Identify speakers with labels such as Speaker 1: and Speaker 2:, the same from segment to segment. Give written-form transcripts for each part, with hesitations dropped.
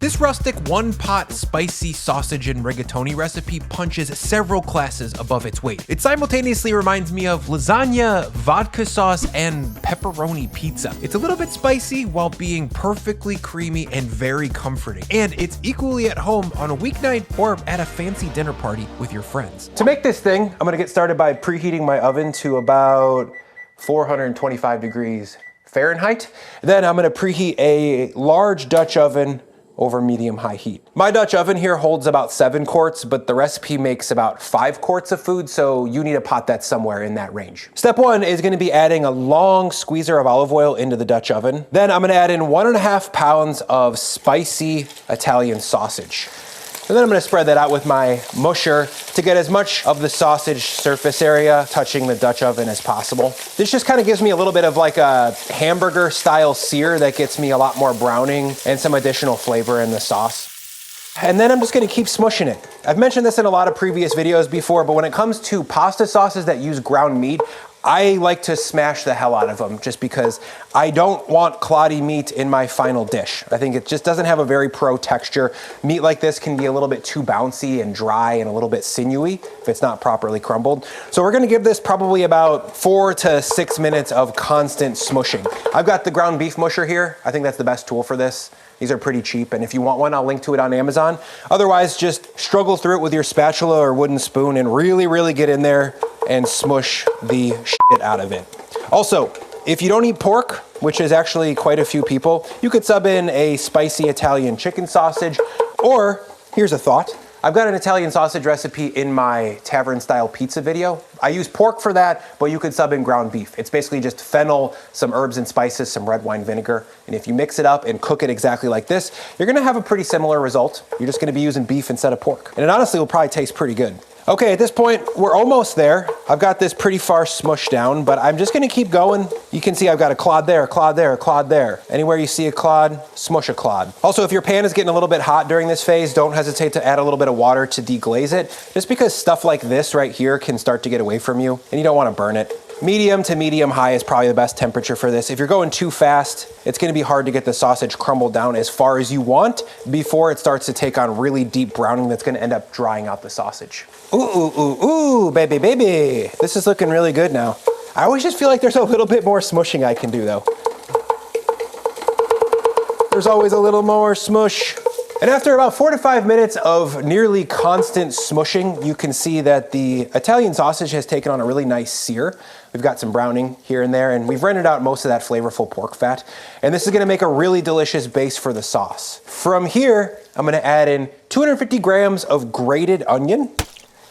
Speaker 1: This rustic one-pot spicy sausage and rigatoni recipe punches several classes above its weight. It simultaneously reminds me of lasagna, vodka sauce, and pepperoni pizza. It's a little bit spicy while being perfectly creamy and very comforting. And it's equally at home on a weeknight or at a fancy dinner party with your friends.
Speaker 2: To make this thing, I'm gonna get started by preheating my oven to about 425 degrees Fahrenheit. Then I'm gonna preheat a large Dutch oven over medium-high heat. My Dutch oven here holds about 7 quarts, but the recipe makes about 5 quarts of food, so you need a pot that's somewhere in that range. Step 1 is gonna be adding a long squeezer of olive oil into the Dutch oven. Then I'm gonna add in 1.5 pounds of spicy Italian sausage. And then I'm gonna spread that out with my musher to get as much of the sausage surface area touching the Dutch oven as possible. This just kind of gives me a little bit of like a hamburger style sear that gets me a lot more browning and some additional flavor in the sauce. And then I'm just gonna keep smushing it. I've mentioned this in a lot of previous videos before, but when it comes to pasta sauces that use ground meat, I like to smash the hell out of them just because I don't want cloddy meat in my final dish. I think it just doesn't have a very pro texture. Meat like this can be a little bit too bouncy and dry and a little bit sinewy if it's not properly crumbled. So we're gonna give this probably about 4 to 6 minutes of constant smushing. I've got the ground beef musher here. I think that's the best tool for this. These are pretty cheap, and if you want one, I'll link to it on Amazon. Otherwise, just struggle through it with your spatula or wooden spoon and really get in there and smush the shit out of it. Also, if you don't eat pork, which is actually quite a few people, you could sub in a spicy Italian chicken sausage, or here's a thought. I've got an Italian sausage recipe in my tavern style pizza video. I use pork for that, but you could sub in ground beef. It's basically just fennel, some herbs and spices, some red wine vinegar. And if you mix it up and cook it exactly like this, you're gonna have a pretty similar result. You're just gonna be using beef instead of pork. And it honestly will probably taste pretty good. Okay, at this point, we're almost there. I've got this pretty far smushed down, but I'm just gonna keep going. You can see I've got a clod there, a clod there, a clod there. Anywhere you see a clod, smush a clod. Also, if your pan is getting a little bit hot during this phase, don't hesitate to add a little bit of water to deglaze it, just because stuff like this right here can start to get away from you, and you don't wanna burn it. Medium to medium high is probably the best temperature for this. If you're going too fast, it's gonna be hard to get the sausage crumbled down as far as you want before it starts to take on really deep browning that's gonna end up drying out the sausage. Ooh, baby. This is looking really good now. I always just feel like there's a little bit more smushing I can do though. There's always a little more smush. And after about 4 to 5 minutes of nearly constant smushing, you can see that the Italian sausage has taken on a really nice sear. We've got some browning here and there, and we've rendered out most of that flavorful pork fat. And this is gonna make a really delicious base for the sauce. From here, I'm gonna add in 250 grams of grated onion,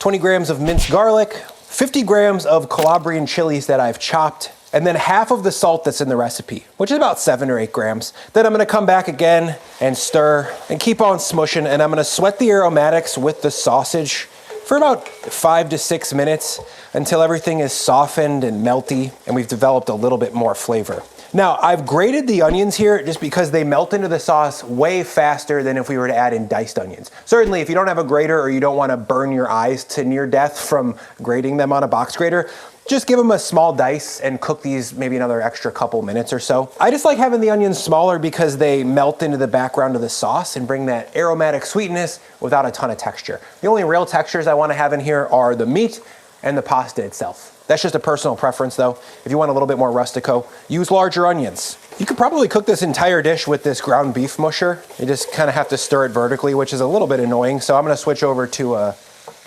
Speaker 2: 20 grams of minced garlic, 50 grams of Calabrian chilies that I've chopped, and then half of the salt that's in the recipe, which is about 7 or 8 grams. Then I'm gonna come back again and stir and keep on smushing, and I'm gonna sweat the aromatics with the sausage for about 5 to 6 minutes until everything is softened and melty and we've developed a little bit more flavor. Now, I've grated the onions here just because they melt into the sauce way faster than if we were to add in diced onions. Certainly, if you don't have a grater or you don't want to burn your eyes to near death from grating them on a box grater, just give them a small dice and cook these maybe another extra couple minutes or so. I just like having the onions smaller because they melt into the background of the sauce and bring that aromatic sweetness without a ton of texture. The only real textures I want to have in here are the meat and the pasta itself. That's just a personal preference though. If you want a little bit more rustico, use larger onions. You could probably cook this entire dish with this ground beef musher. You just kind of have to stir it vertically, which is a little bit annoying. So I'm gonna switch over to a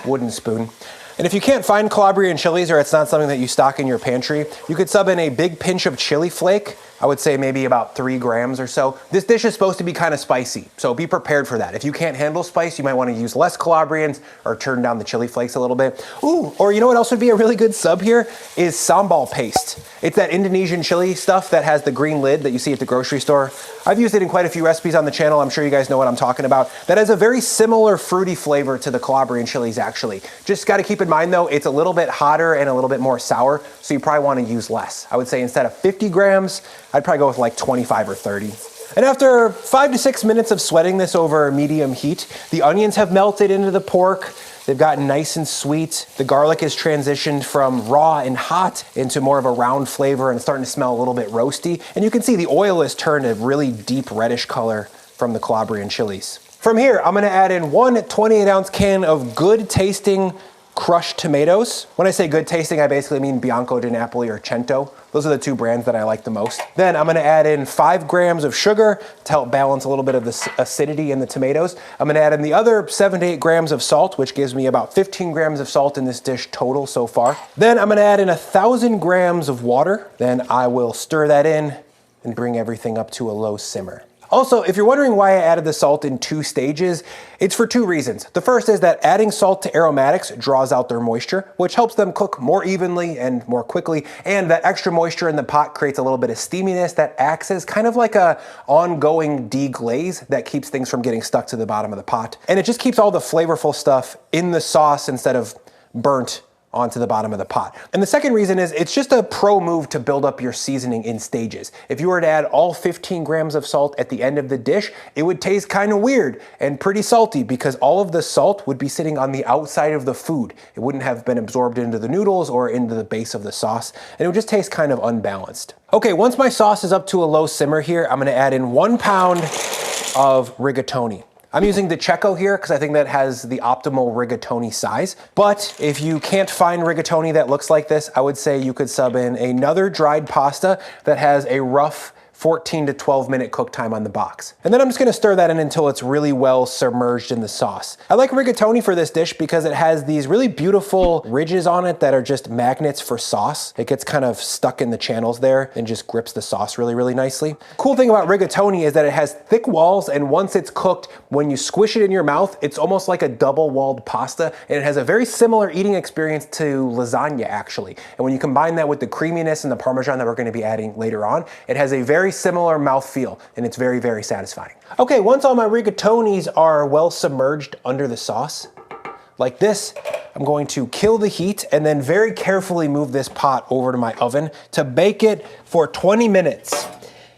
Speaker 2: wooden spoon. And if you can't find Calabrian chilies or it's not something that you stock in your pantry, you could sub in a big pinch of chili flake. I would say maybe about 3 grams or so. This dish is supposed to be kind of spicy, so be prepared for that. If you can't handle spice, you might want to use less Calabrians or turn down the chili flakes a little bit. Ooh, or you know what else would be a really good sub here is sambal paste. It's that Indonesian chili stuff that has the green lid that you see at the grocery store. I've used it in quite a few recipes on the channel. I'm sure you guys know what I'm talking about. That has a very similar fruity flavor to the Calabrian chilies actually. Just got to keep in mind though, it's a little bit hotter and a little bit more sour, so you probably want to use less. I would say instead of 50 grams, I'd probably go with like 25 or 30. And after 5 to 6 minutes of sweating this over medium heat, the onions have melted into the pork. They've gotten nice and sweet. The garlic is transitioned from raw and hot into more of a round flavor and it's starting to smell a little bit roasty. And you can see the oil has turned a really deep reddish color from the Calabrian chilies. From here, I'm gonna add in one 28-ounce can of good tasting crushed tomatoes. When I say good tasting, I basically mean Bianco di Napoli or Cento. Those are the two brands that I like the most. Then I'm gonna add in 5 grams of sugar to help balance a little bit of the acidity in the tomatoes. I'm gonna add in the other 7 to 8 grams of salt, which gives me about 15 grams of salt in this dish total so far. Then I'm gonna add in 1,000 grams of water. Then I will stir that in and bring everything up to a low simmer. Also, if you're wondering why I added the salt in 2 stages, it's for 2 reasons. The first is that adding salt to aromatics draws out their moisture, which helps them cook more evenly and more quickly, and that extra moisture in the pot creates a little bit of steaminess that acts as kind of like a ongoing deglaze that keeps things from getting stuck to the bottom of the pot. And it just keeps all the flavorful stuff in the sauce instead of burnt onto the bottom of the pot. And the second reason is it's just a pro move to build up your seasoning in stages. If you were to add all 15 grams of salt at the end of the dish, it would taste kind of weird and pretty salty because all of the salt would be sitting on the outside of the food. It wouldn't have been absorbed into the noodles or into the base of the sauce, and it would just taste kind of unbalanced. Okay, once my sauce is up to a low simmer here, I'm gonna add in 1 pound of rigatoni. I'm using the Cecco here because I think that has the optimal rigatoni size. But if you can't find rigatoni that looks like this, I would say you could sub in another dried pasta that has a rough 14 to 12 minute cook time on the box. And then I'm just gonna stir that in until it's really well submerged in the sauce. I like rigatoni for this dish because it has these really beautiful ridges on it that are just magnets for sauce. It gets kind of stuck in the channels there and just grips the sauce really, really nicely. Cool thing about rigatoni is that it has thick walls, and once it's cooked, when you squish it in your mouth, it's almost like a double-walled pasta, and it has a very similar eating experience to lasagna, actually. And when you combine that with the creaminess and the Parmesan that we're gonna be adding later on, it has a very similar mouthfeel, and it's very, very satisfying. Okay, once all my rigatonis are well submerged under the sauce, like this, I'm going to kill the heat and then very carefully move this pot over to my oven to bake it for 20 minutes.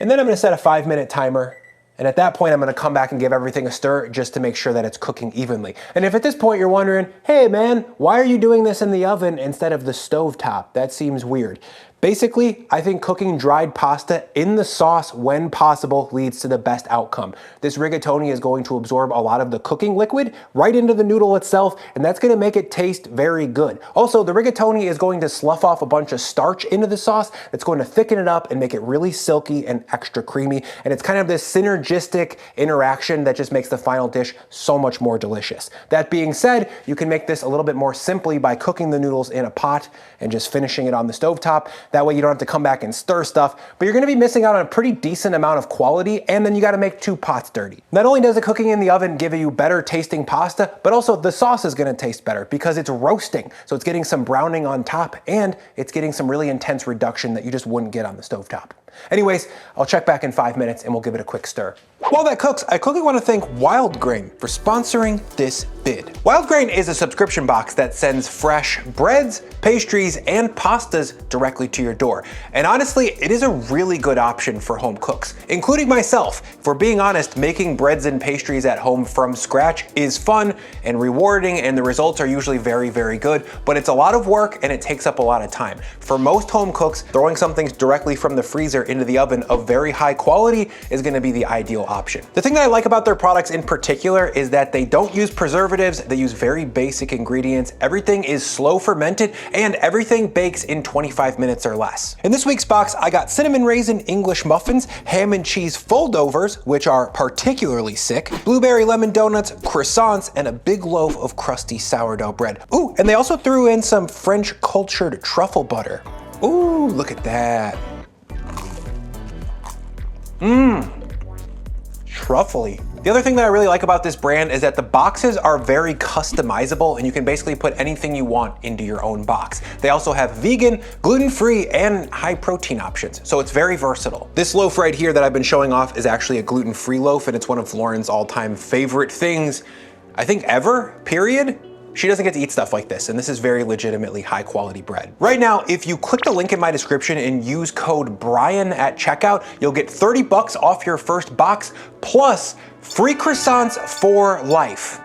Speaker 2: And then I'm gonna set a 5-minute timer. And at that point, I'm gonna come back and give everything a stir just to make sure that it's cooking evenly. And if at this point you're wondering, hey man, why are you doing this in the oven instead of the stovetop? That seems weird. Basically, I think cooking dried pasta in the sauce when possible leads to the best outcome. This rigatoni is going to absorb a lot of the cooking liquid right into the noodle itself, and that's gonna make it taste very good. Also, the rigatoni is going to slough off a bunch of starch into the sauce that's going to thicken it up and make it really silky and extra creamy, and it's kind of this synergistic interaction that just makes the final dish so much more delicious. That being said, you can make this a little bit more simply by cooking the noodles in a pot and just finishing it on the stovetop. That way you don't have to come back and stir stuff, but you're gonna be missing out on a pretty decent amount of quality, and then you gotta make 2 pots dirty. Not only does the cooking in the oven give you better tasting pasta, but also the sauce is gonna taste better because it's roasting. So it's getting some browning on top, and it's getting some really intense reduction that you just wouldn't get on the stovetop. Anyways, I'll check back in 5 minutes and we'll give it a quick stir. While that cooks, I quickly want to thank Wild Grain for sponsoring this bid. Wild Grain is a subscription box that sends fresh breads, pastries, and pastas directly to your door. And honestly, it is a really good option for home cooks, including myself. For being honest, making breads and pastries at home from scratch is fun and rewarding, and the results are usually very, very good, but it's a lot of work and it takes up a lot of time. For most home cooks, throwing something directly from the freezer into the oven of very high quality is gonna be the ideal option. The thing that I like about their products in particular is that they don't use preservatives, they use very basic ingredients, everything is slow fermented, and everything bakes in 25 minutes or less. In this week's box, I got cinnamon raisin English muffins, ham and cheese foldovers, which are particularly sick, blueberry lemon donuts, croissants, and a big loaf of crusty sourdough bread. Ooh, and they also threw in some French cultured truffle butter. Ooh, look at that. Truffly. The other thing that I really like about this brand is that the boxes are very customizable and you can basically put anything you want into your own box. They also have vegan, gluten-free, and high protein options, so it's very versatile. This loaf right here that I've been showing off is actually a gluten-free loaf, and it's one of Lauren's all-time favorite things, I think ever, period. She doesn't get to eat stuff like this, and this is very legitimately high quality bread. Right now, if you click the link in my description and use code Brian at checkout, you'll get 30 bucks off your first box, plus free croissants for life.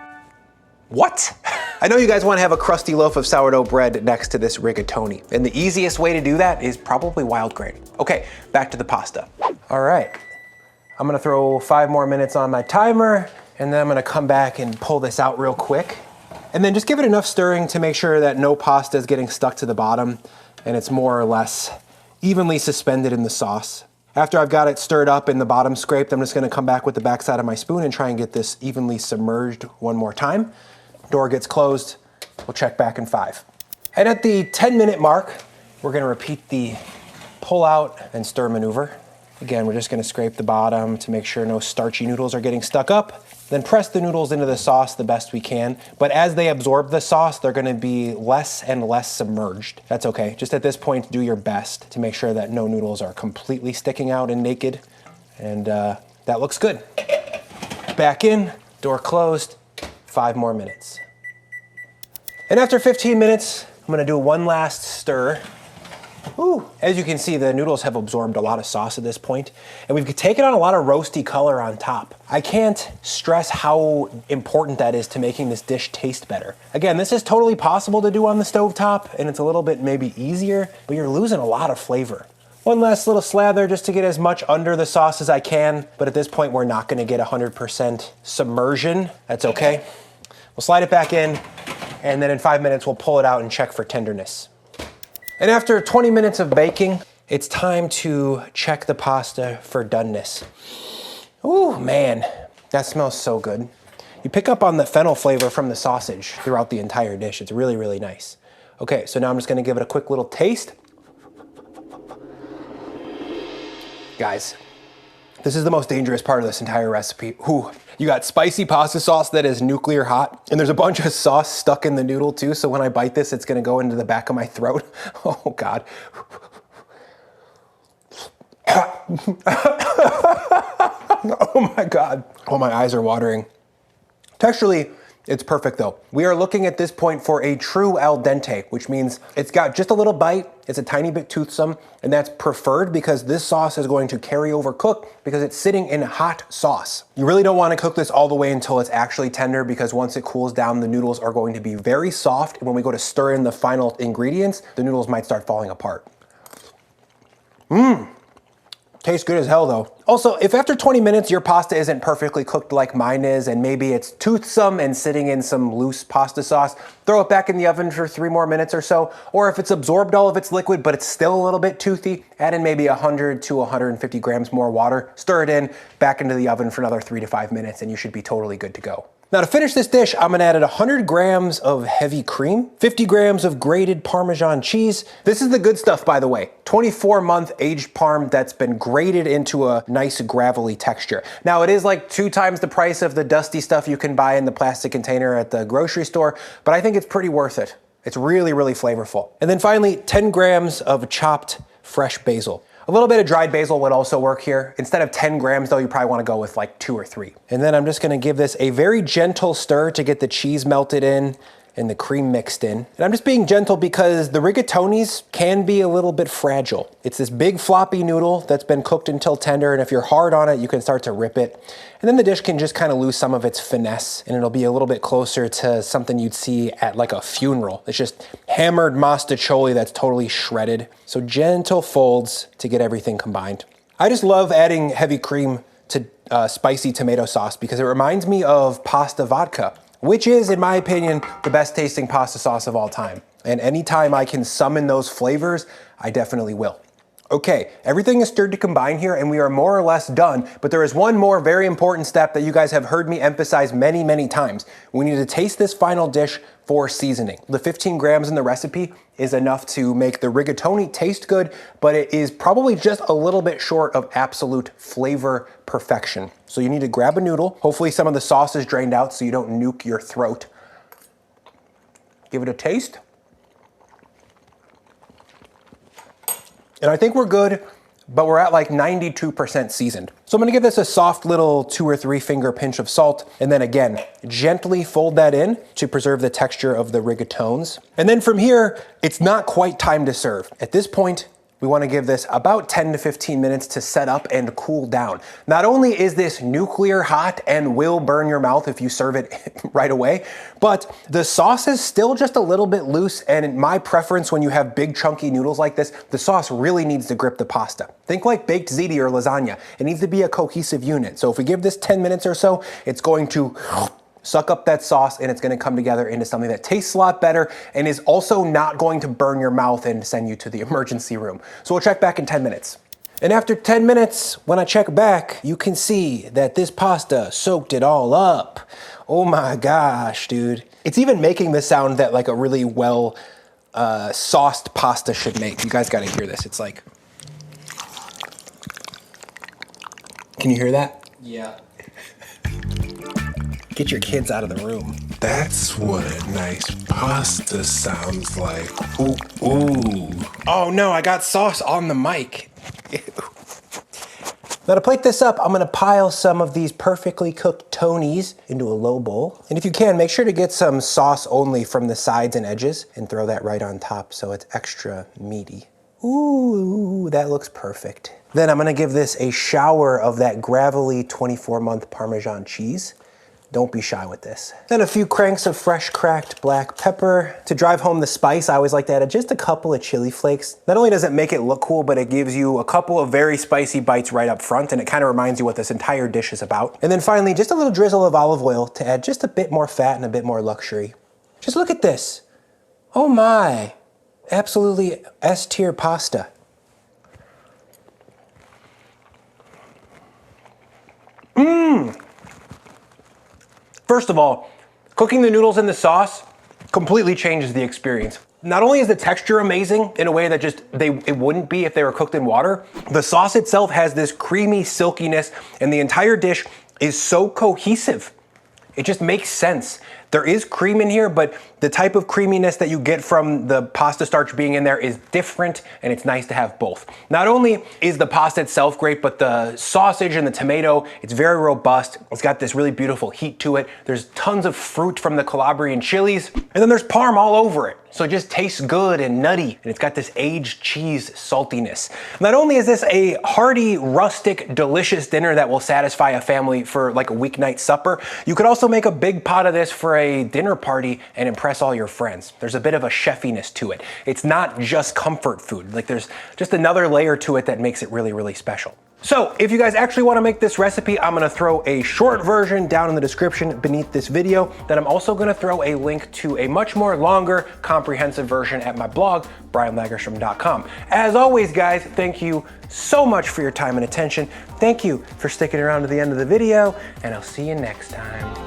Speaker 2: What? I know you guys want to have a crusty loaf of sourdough bread next to this rigatoni, and the easiest way to do that is probably Wild Grain. Okay, back to the pasta. All right, I'm gonna throw 5 more minutes on my timer, and then I'm gonna come back and pull this out real quick. And then just give it enough stirring to make sure that no pasta is getting stuck to the bottom and it's more or less evenly suspended in the sauce. After I've got it stirred up and the bottom scraped, I'm just gonna come back with the backside of my spoon and try and get this evenly submerged one more time. Door gets closed, we'll check back in 5. And at the 10-minute mark, we're gonna repeat the pull out and stir maneuver. Again, we're just gonna scrape the bottom to make sure no starchy noodles are getting stuck up. Then press the noodles into the sauce the best we can. But as they absorb the sauce, they're gonna be less and less submerged. That's okay. Just at this point, do your best to make sure that no noodles are completely sticking out and naked. And that looks good. Back in, door closed, 5 more minutes. And after 15 minutes, I'm gonna do one last stir. Ooh. As you can see, the noodles have absorbed a lot of sauce at this point, and we've taken on a lot of roasty color on top. I can't stress how important that is to making this dish taste better. Again, this is totally possible to do on the stovetop, and it's a little bit maybe easier, but you're losing a lot of flavor. One last little slather just to get as much under the sauce as I can, but at this point we're not gonna get 100% submersion. That's okay. We'll slide it back in, and then in 5 minutes we'll pull it out and check for tenderness. And after 20 minutes of baking, it's time to check the pasta for doneness. Ooh, man, that smells so good. You pick up on the fennel flavor from the sausage throughout the entire dish. It's really, really nice. Okay, so now I'm just gonna give it a quick little taste. Guys, this is the most dangerous part of this entire recipe. Ooh, you got spicy pasta sauce that is nuclear hot, and there's a bunch of sauce stuck in the noodle too, so when I bite this, it's gonna go into the back of my throat. Oh God. Oh my God. Oh, my eyes are watering. Texturally, it's perfect though. We are looking at this point for a true al dente, which means it's got just a little bite, it's a tiny bit toothsome, and that's preferred because this sauce is going to carry over cook because it's sitting in hot sauce. You really don't want to cook this all the way until it's actually tender because once it cools down, the noodles are going to be very soft, and when we go to stir in the final ingredients, the noodles might start falling apart. Mmm. Tastes good as hell though. Also, if after 20 minutes your pasta isn't perfectly cooked like mine is, and maybe it's toothsome and sitting in some loose pasta sauce, throw it back in the oven for 3 more minutes or so. Or if it's absorbed all of its liquid, but it's still a little bit toothy, add in maybe 100 to 150 grams more water, stir it in, back into the oven for another 3 to 5 minutes, and you should be totally good to go. Now to finish this dish, I'm gonna add 100 grams of heavy cream, 50 grams of grated Parmesan cheese. This is the good stuff, by the way. 24-month aged Parm that's been grated into a nice gravelly texture. Now it is like 2 times the price of the dusty stuff you can buy in the plastic container at the grocery store, but I think it's pretty worth it. It's really, really flavorful. And then finally, 10 grams of chopped fresh basil. A little bit of dried basil would also work here. Instead of 10 grams though, you probably wanna go with like 2 or 3. And then I'm just gonna give this a very gentle stir to get the cheese melted in and the cream mixed in. And I'm just being gentle because the rigatonis can be a little bit fragile. It's this big floppy noodle that's been cooked until tender, and if you're hard on it, you can start to rip it. And then the dish can just kind of lose some of its finesse, and it'll be a little bit closer to something you'd see at like a funeral. It's just hammered mostaccioli that's totally shredded. So gentle folds to get everything combined. I just love adding heavy cream to spicy tomato sauce because it reminds me of pasta vodka, which is, in my opinion, the best tasting pasta sauce of all time. And anytime I can summon those flavors, I definitely will. Okay, everything is stirred to combine here and we are more or less done, but there is one more very important step that you guys have heard me emphasize many, many times. We need to taste this final dish for seasoning. The 15 grams in the recipe is enough to make the rigatoni taste good, but it is probably just a little bit short of absolute flavor perfection. So you need to grab a noodle. Hopefully some of the sauce is drained out so you don't nuke your throat. Give it a taste. And I think we're good, but we're at like 92% seasoned. So I'm gonna give this a soft little 2 or 3 finger pinch of salt, and then again, gently fold that in to preserve the texture of the rigatones. And then from here, it's not quite time to serve. At this point, We want to give this about 10 to 15 minutes to set up and cool down. Not only is this nuclear hot and will burn your mouth if you serve it right away, but the sauce is still just a little bit loose, and in my preference, when you have big chunky noodles like this, the sauce really needs to grip the pasta. Think like baked ziti or lasagna. It needs to be a cohesive unit. So if we give this 10 minutes or so, it's going to suck up that sauce, and it's gonna come together into something that tastes a lot better and is also not going to burn your mouth and send you to the emergency room. So we'll check back in 10 minutes. And after 10 minutes, when I check back, you can see that this pasta soaked it all up. Oh my gosh, dude. It's even making the sound that like a really well sauced pasta should make. You guys gotta hear this. It's like, can you hear that?
Speaker 3: Yeah.
Speaker 2: Get your kids out of the room.
Speaker 4: That's what a nice pasta sounds like. Ooh, ooh.
Speaker 2: Oh no, I got sauce on the mic. Ew. Now to plate this up, I'm gonna pile some of these perfectly cooked Tonys into a low bowl. And if you can, make sure to get some sauce only from the sides and edges and throw that right on top so it's extra meaty. Ooh, that looks perfect. Then I'm gonna give this a shower of that gravelly 24-month Parmesan cheese. Don't be shy with this. Then a few cranks of fresh cracked black pepper. To drive home the spice, I always like to add just a couple of chili flakes. Not only does it make it look cool, but it gives you a couple of very spicy bites right up front, and it kind of reminds you what this entire dish is about. And then finally, just a little drizzle of olive oil to add just a bit more fat and a bit more luxury. Just look at this. Oh my, absolutely S-tier pasta. Mmm. First of all, cooking the noodles in the sauce completely changes the experience. Not only is the texture amazing in a way that just it wouldn't be if they were cooked in water, the sauce itself has this creamy silkiness, and the entire dish is so cohesive. It just makes sense. There is cream in here, but the type of creaminess that you get from the pasta starch being in there is different, and it's nice to have both. Not only is the pasta itself great, but the sausage and the tomato, it's very robust. It's got this really beautiful heat to it. There's tons of fruit from the Calabrian chilies, and then there's Parm all over it. So it just tastes good and nutty, and it's got this aged cheese saltiness. Not only is this a hearty, rustic, delicious dinner that will satisfy a family for like a weeknight supper, you could also make a big pot of this for a dinner party and impress all your friends. There's a bit of a chefiness to it. It's not just comfort food. Like there's just another layer to it that makes it really, really special. So if you guys actually want to make this recipe, I'm going to throw a short version down in the description beneath this video. Then I'm also going to throw a link to a much more longer, comprehensive version at my blog, brianlagerstrom.com. As always, guys, thank you so much for your time and attention. Thank you for sticking around to the end of the video, and I'll see you next time.